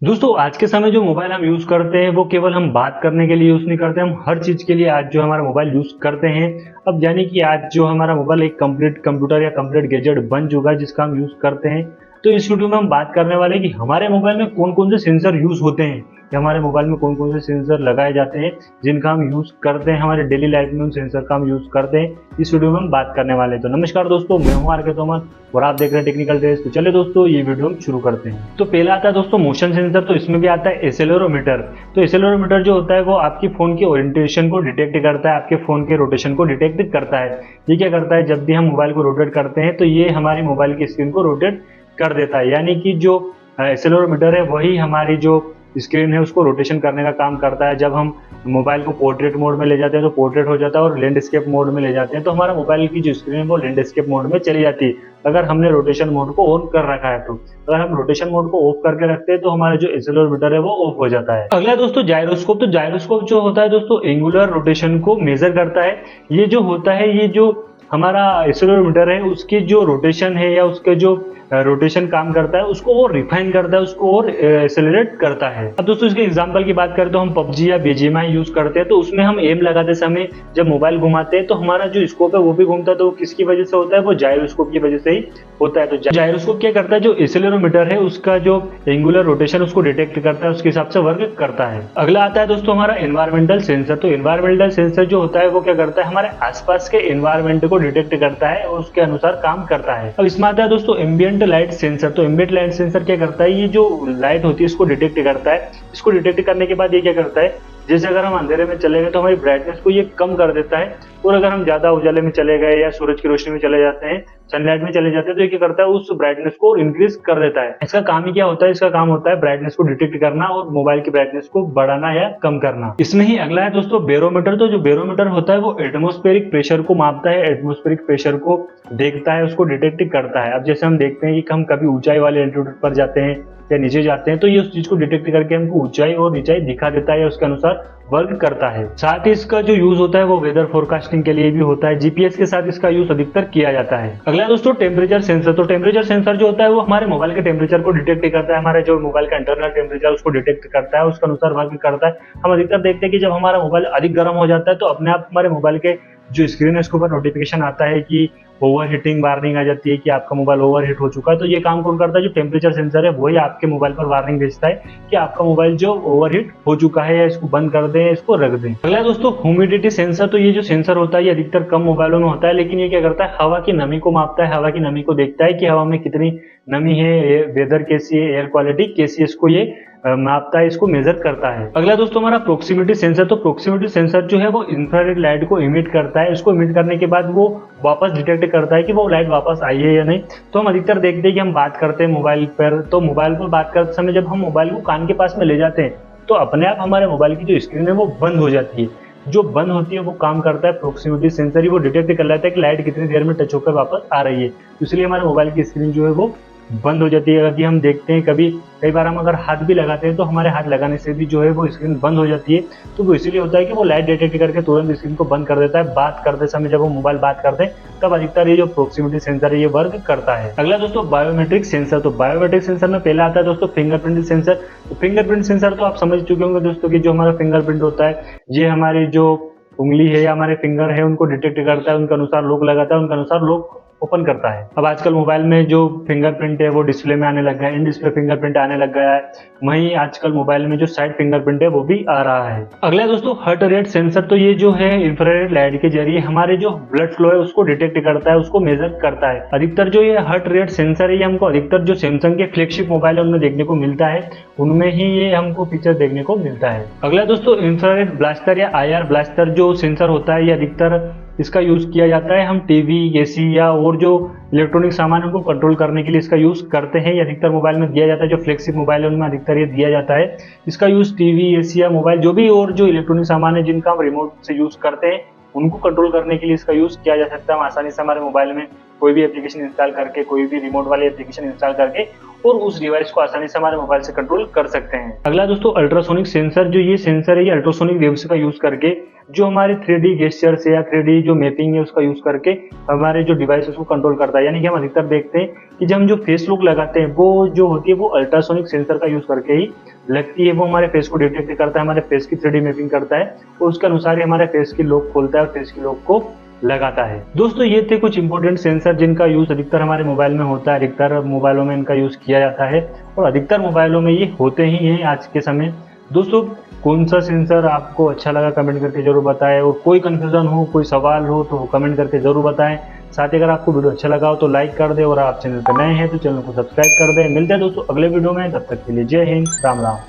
दोस्तों आज के समय जो मोबाइल हम यूज़ करते हैं वो केवल हम बात करने के लिए यूज़ नहीं करते, हम हर चीज़ के लिए आज जो हमारा मोबाइल यूज़ करते हैं। अब यानी कि आज जो हमारा मोबाइल एक कंप्लीट कंप्यूटर या कंप्लीट गैजेट बन चुका है जिसका हम यूज़ करते हैं। तो इस वीडियो में हम बात करने वाले हैं कि हमारे मोबाइल में कौन-कौन से सेंसर यूज़ होते हैं या हमारे मोबाइल में कौन-कौन से सेंसर लगाए जाते हैं जिनका हम यूज़ करते हैं, हमारे डेली लाइफ में उन सेंसर का हम यूज़ करते हैं। इस वीडियो में हम बात करने वाले हैं। तो नमस्कार दोस्तों, मैं हूं आर के तोमर और आप देख रहे हैं टेक्निकल टेस्ट। तो चलिए दोस्तों ये वीडियो हम शुरू करते हैं। तो पहला आता है दोस्तों मोशन सेंसर, तो इसमें भी आता है एक्सेलेरोमीटर। तो एक्सेलेरोमीटर जो होता है वो आपकी फोन की ओरिएंटेशन को डिटेक्ट करता है, आपके फोन के रोटेशन को डिटेक्ट करता है। ये क्या करता है, जब भी हम मोबाइल को रोटेट करते हैं तो ये हमारी मोबाइल की स्क्रीन को रोटेट कर देता है। यानी कि जो एक्सेलेरोमीटर है वही हमारी जो स्क्रीन है उसको रोटेशन करने का काम करता है। जब हम मोबाइल को पोर्ट्रेट मोड में ले जाते हैं तो पोर्ट्रेट हो जाता है, और लैंडस्केप मोड में ले जाते हैं तो हमारा मोबाइल की जो स्क्रीन है वो लैंडस्केप मोड में चली जाती है, अगर हमने रोटेशन मोड को ऑन कर रखा है तो। अगर हम रोटेशन मोड को ऑफ करके रखते हैं तो हमारा जो एक्सेलेरोमीटर है वो ऑफ हो जाता है। अगला दोस्तों जायरोस्कोप। तो जायरोस्कोप जो होता है दोस्तों एंगुलर रोटेशन को मेजर करता है। ये जो होता है, ये जो हमारा एक्सेलेरोमीटर है उसकी जो रोटेशन है या उसके जो रोटेशन काम करता है उसको और रिफाइन करता है, उसको और एक्सेलरेट करता है। अब दोस्तों इसके एग्जांपल की बात करें तो हम पबजी या बीजीएमआई यूज करते हैं, तो उसमें हम एम लगाते समय जब मोबाइल घुमाते हैं तो हमारा जो स्कोप है वो भी घूमता है। तो वो किसकी वजह से होता है, वो जायरोस्कोप की वजह से ही होता है। तो जायरोस्कोप क्या करता है, जो एक्सेलेरोमीटर है उसका जो एंगुलर रोटेशन उसको डिटेक्ट करता है, उसके हिसाब से वर्क करता है। अगला आता है दोस्तों हमारा एनवायरमेंटल सेंसर। तो एनवायरमेंटल सेंसर जो होता है वो क्या करता है, हमारे आसपास के एनवायरमेंट को डिटेक्ट करता है और उसके अनुसार काम करता है। अब इसमें आता है दोस्तों एम्बिएंट लाइट सेंसर। तो एम्बिएंट लाइट सेंसर क्या करता है, ये जो लाइट होती है इसको डिटेक्ट करता है। इसको डिटेक्ट करने के बाद ये क्या करता है, जैसे अगर हम अंधेरे में चले गए तो हमारी ब्राइटनेस को ये कम कर देता है, और अगर हम ज्यादा उजाले में चले गए या सूरज की रोशनी में चले जाते हैं, सनलाइट में चले जाते हैं, तो ये क्या करता है, उस ब्राइटनेस को इंक्रीज कर देता है। इसका काम ही क्या होता है, इसका काम होता है ब्राइटनेस को डिटेक्ट करना और मोबाइल की ब्राइटनेस को बढ़ाना या कम करना। इसमें ही अगला है दोस्तों बैरोमीटर। तो जो बैरोमीटर होता है वो एटमॉस्फेरिक प्रेशर को मापता है, एटमॉस्फेरिक प्रेशर को देखता है, उसको डिटेक्ट करता है। अब जैसे हम देखते हैं कि हम कभी ऊंचाई वाले एल्टीट्यूड पर जाते हैं या नीचे जाते हैं तो ये उस चीज को डिटेक्ट करके हमको ऊंचाई और नीचाई दिखा देता है या उसके अनुसार वर्क करता है। साथ ही इसका जो यूज होता है वो वेदर फोरकास्टिंग के लिए भी होता है। जीपीएस के साथ इसका यूज अधिकतर किया जाता है। अगला दोस्तों टेम्परेचर सेंसर। तो टेम्परेचर सेंसर जो होता है वो हमारे मोबाइल के टेम्परेचर को डिटेक्ट करता है, हमारे जो मोबाइल का इंटरनल टेम्परेचर उसको डिटेक्ट करता है, उसके अनुसार वर्क करता है। हम अधिकतर देखते हैं कि जब हमारा मोबाइल अधिक गर्म हो जाता है तो अपने आप हमारे मोबाइल के जो स्क्रीन है उसके ऊपर नोटिफिकेशन आता है कि ओवर हीटिंग वार्निंग आ जाती है कि आपका मोबाइल ओवर हीट हो चुका है। तो ये काम कौन करता है, जो टेम्परेचर सेंसर है वही आपके मोबाइल पर वार्निंग भेजता है कि आपका मोबाइल जो ओवर हीट हो चुका है, या इसको बंद कर दें या इसको रख दें। अगला दोस्तों ह्यूमिडिटी सेंसर। तो ये जो सेंसर होता है ये अधिकतर कम मोबाइलों में होता है, लेकिन ये क्या करता है, हवा की नमी को मापता है, हवा की नमी को देखता है कि हवा में कितनी नमी है, वेदर कैसी है, एयर क्वालिटी कैसी है, इसको ये मापता है, इसको मेजर करता है। अगला दोस्तों हमारा प्रोक्सीमिटी सेंसर। तो प्रोक्सीमिटी सेंसर जो है वो इंफ्रारेड लाइट को इमिट करता है, इसको इमिट करने के बाद वो वापस डिटेक्ट करता है कि वो लाइट वापस आई है या नहीं। तो हम अधिकतर देखते हैं कि हम बात करते हैं मोबाइल पर, तो मोबाइल पर बात करते समय जब हम मोबाइल को कान के पास में ले जाते हैं तो अपने आप हमारे मोबाइल की जो स्क्रीन है वो बंद हो जाती है। जो बंद होती है वो काम करता है प्रोक्सीमिटी सेंसर ही, वो डिटेक्ट कर लेता है कि लाइट कितनी देर में टच होकर वापस आ रही है, इसलिए हमारे मोबाइल की स्क्रीन जो है वो बंद हो जाती है। अगर हम देखते हैं कभी कई बार हम अगर हाथ भी लगाते हैं तो हमारे हाथ लगाने से भी जो है वो स्क्रीन बंद हो जाती है। तो वो इसीलिए होता है कि वो लाइट डिटेक्ट करके तुरंत स्क्रीन को बंद कर देता है। बात करते समय जब वो मोबाइल बात करते हैं तब अधिकतर ये जो प्रोक्सीमिटी सेंसर है ये वर्क करता है। अगला दोस्तों बायोमेट्रिक सेंसर। तो बायोमेट्रिक सेंसर में पहला आता है दोस्तों फिंगरप्रिंट सेंसर। तो फिंगरप्रिंट सेंसर तो आप समझ चुके होंगे दोस्तों कि जो हमारा फिंगरप्रिंट होता है ये हमारी जो उंगली है या हमारे फिंगर है उनको डिटेक्ट करता है, उनके अनुसार लॉक लगाता है, उनके अनुसार लॉक ओपन करता है। अब आजकल मोबाइल में जो फिंगरप्रिंट है वो डिस्प्ले में आने लग गया है, इन डिस्प्ले फिंगरप्रिंट आने लग गया है। वहीं आजकल मोबाइल में जो साइड फिंगरप्रिंट है वो भी आ रहा है। अगला दोस्तों हार्ट रेट सेंसर। तो ये जो है इंफ्रारेड लाइट के जरिए हमारे जो ब्लड फ्लो है उसको डिटेक्ट करता है, उसको मेजर करता है। अधिकतर जो ये हार्ट रेट सेंसर है ये हमको अधिकतर जो सैमसंग के फ्लैगशिप मोबाइल है उनमें देखने को मिलता है, उनमें ही ये हमको फीचर देखने को मिलता है। अगला दोस्तों इंफ्रारेड ब्लास्टर या IR ब्लास्टर जो सेंसर होता है ये अधिकतर इसका यूज किया जाता है, हम टीवी, एसी या और जो इलेक्ट्रॉनिक सामान को कंट्रोल करने के लिए इसका यूज करते हैं। ये अधिकतर मोबाइल में दिया जाता है, जो फ्लैगशिप मोबाइल है उनमें अधिकतर ये दिया जाता है। इसका यूज टीवी, एसी या मोबाइल जो भी और जो इलेक्ट्रॉनिक सामान है जिनका हम रिमोट से यूज करते हैं उनको कंट्रोल करने के लिए इसका यूज किया जा सकता है। हम आसानी से हमारे मोबाइल में कोई भी एप्लीकेशन इंस्टॉल करके, कोई भी रिमोट वाली एप्लीकेशन इंस्टॉल करके और उस डिवाइस को आसानी से हमारे मोबाइल से कंट्रोल कर सकते हैं। अगला दोस्तों अल्ट्रासोनिक सेंसर, जो ये सेंसर है ये अल्ट्रासोनिक वेव्स का यूज करके जो हमारे 3D गेस्चर्स या 3D जो मैपिंग है उसका यूज करके हमारे जो डिवाइस है उसको कंट्रोल करता है। यानी कि हम अधिकतर देखते हैं कि जब हम जो फेस लॉक लगाते हैं वो जो होती है वो अल्ट्रासोनिक सेंसर का यूज करके ही लगती है। वो हमारे फेस को डिटेक्ट करता है, हमारे फेस की 3D मैपिंग करता है और उसके अनुसार ही हमारे फेस की लॉक खोलता है और फेस की लॉक को लगाता है। दोस्तों ये थे कुछ इंपॉर्टेंट सेंसर जिनका यूज अधिकतर हमारे मोबाइल में होता है, अधिकतर मोबाइलों में इनका यूज किया जाता है और अधिकतर मोबाइलों में ये होते ही हैं आज के समय। दोस्तों कौन सा सेंसर आपको अच्छा लगा कमेंट करके जरूर बताएं, और कोई कंफ्यूजन हो, कोई सवाल हो तो कमेंट करके जरूर बताएं। साथ ही अगर आपको वीडियो अच्छा लगा हो तो लाइक कर दे, और आप चैनल पर नए हैं तो चैनल को सब्सक्राइब कर दें। मिलते हैं दोस्तों अगले वीडियो में, तब तक के लिए जय हिंद, राम राम।